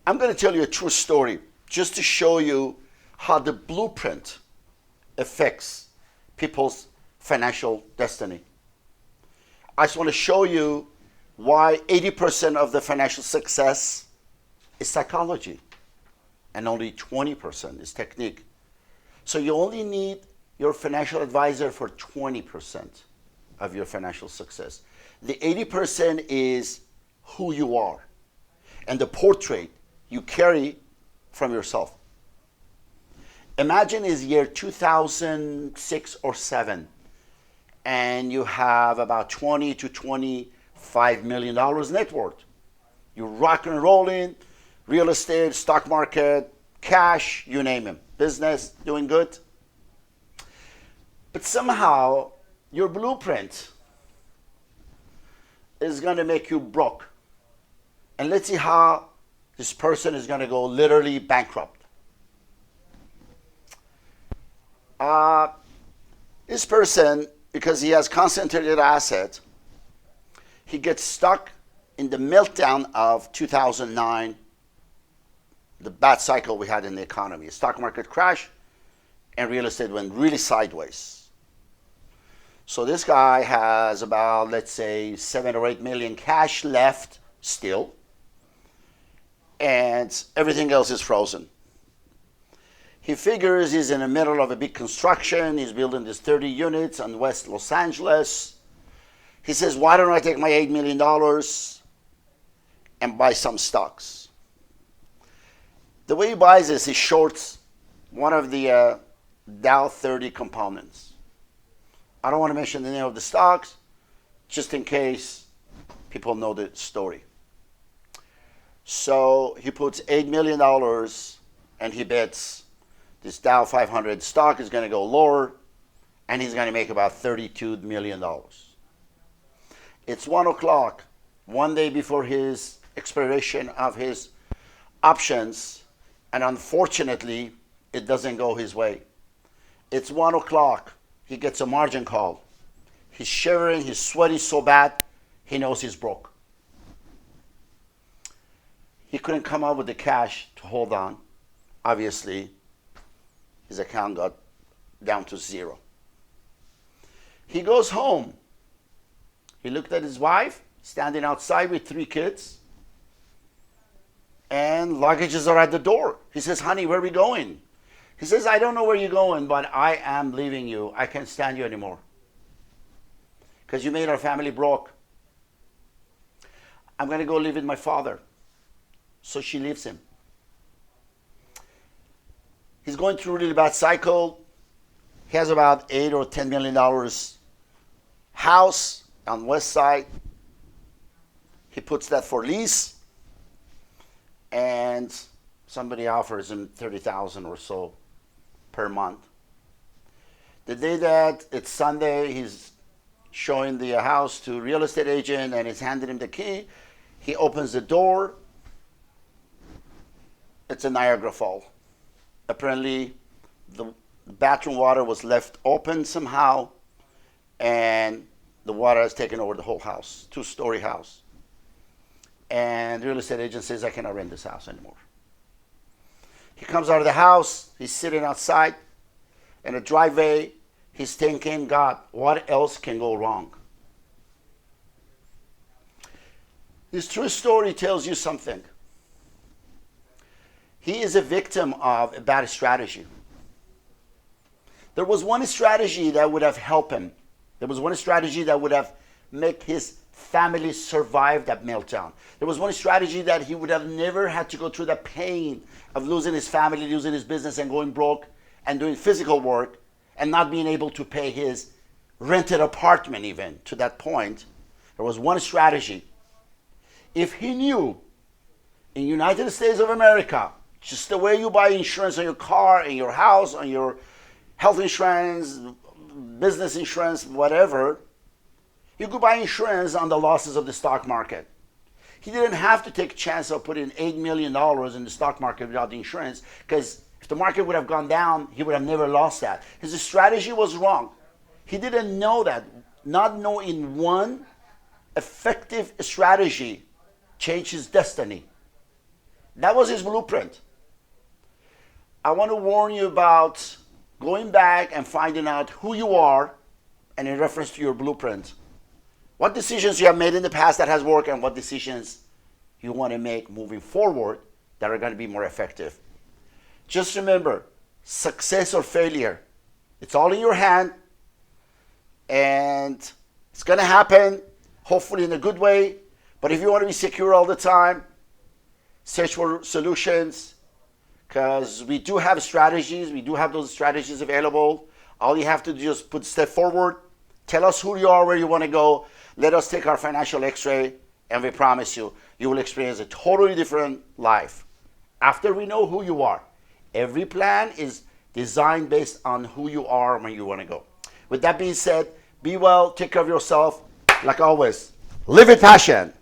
I'm going to tell you a true story just to show you how the blueprint affects people's financial destiny. I just want to show you why 80% of the financial success is psychology and only 20% is technique. So you only need your financial advisor for 20% of your financial success. The 80% is who you are and the portrait you carry from yourself. Imagine it's year 2006 or 7 and you have about 20 to 25 million dollars net worth. You're rocking and rolling, real estate, stock market, cash, you name it, business, doing good. But somehow your blueprint is going to make you broke. And let's see how this person is going to go literally bankrupt. This person, because he has concentrated asset, he gets stuck in the meltdown of 2009, the bad cycle we had in the economy. Stock market crash and real estate went really sideways. So this guy has about, let's say, 7 or 8 million cash left still, and everything else is frozen. He figures he's in the middle of a big construction. He's building these 30 units in West Los Angeles. He says, why don't I take my $8 million and buy some stocks? The way he buys this, he shorts one of the Dow 30 components. I don't want to mention the name of the stocks, just in case people know the story. So he puts $8 million and he bets this Dow 500 stock is going to go lower and he's going to make about $32 million. It's 1 o'clock, one day before his expiration of his options, and unfortunately, it doesn't go his way. It's 1 o'clock. He gets a margin call. He's shivering, he's sweating so bad, he knows he's broke. He couldn't come up with the cash to hold on. Obviously, his account got down to zero. He goes home. He looked at his wife, standing outside with 3 kids, and luggages are at the door. He says, honey, where are we going? He says, I don't know where you're going, but I am leaving you. I can't stand you anymore because you made our family broke. I'm going to go live with my father. So she leaves him. He's going through a really bad cycle. He has about $8 or $10 million house on West Side. He puts that for lease, and somebody offers him $30,000 or so per month. The day that it's Sunday, he's showing the house to a real estate agent and he's handing him the key. He opens the door. It's a Niagara Fall. Apparently, the bathroom water was left open somehow, and the water has taken over the whole house, 2-story house. And the real estate agent says, I cannot rent this house anymore. He comes out of the house, he's sitting outside in a driveway, he's thinking, God, what else can go wrong? This true story tells you something. He is a victim of a bad strategy. There was one strategy that would have helped him. There was one strategy that would have made his family survive that meltdown. There was one strategy that he would have never had to go through the pain of losing his family, losing his business, and going broke and doing physical work and not being able to pay his rented apartment even to that point. There was one strategy. If he knew in United States of America, just the way you buy insurance on your car, in your house, on your health insurance, business insurance, whatever, you could buy insurance on the losses of the stock market. He didn't have to take a chance of putting $8 million in the stock market without the insurance, because if the market would have gone down, he would have never lost that. His strategy was wrong. He didn't know that. Not knowing one effective strategy changed his destiny. That was his blueprint. I want to warn you about going back and finding out who you are and in reference to your blueprint. What decisions you have made in the past that has worked and what decisions you want to make moving forward that are going to be more effective. Just remember, success or failure, it's all in your hand, and it's going to happen, hopefully in a good way. But if you want to be secure all the time, search for solutions, because we do have strategies. We do have those strategies available. All you have to do is put a step forward, tell us who you are, where you want to go, let us take our financial x-ray, and we promise you, you will experience a totally different life. After we know who you are, every plan is designed based on who you are and where you want to go. With that being said, be well, take care of yourself. Like always, live with passion.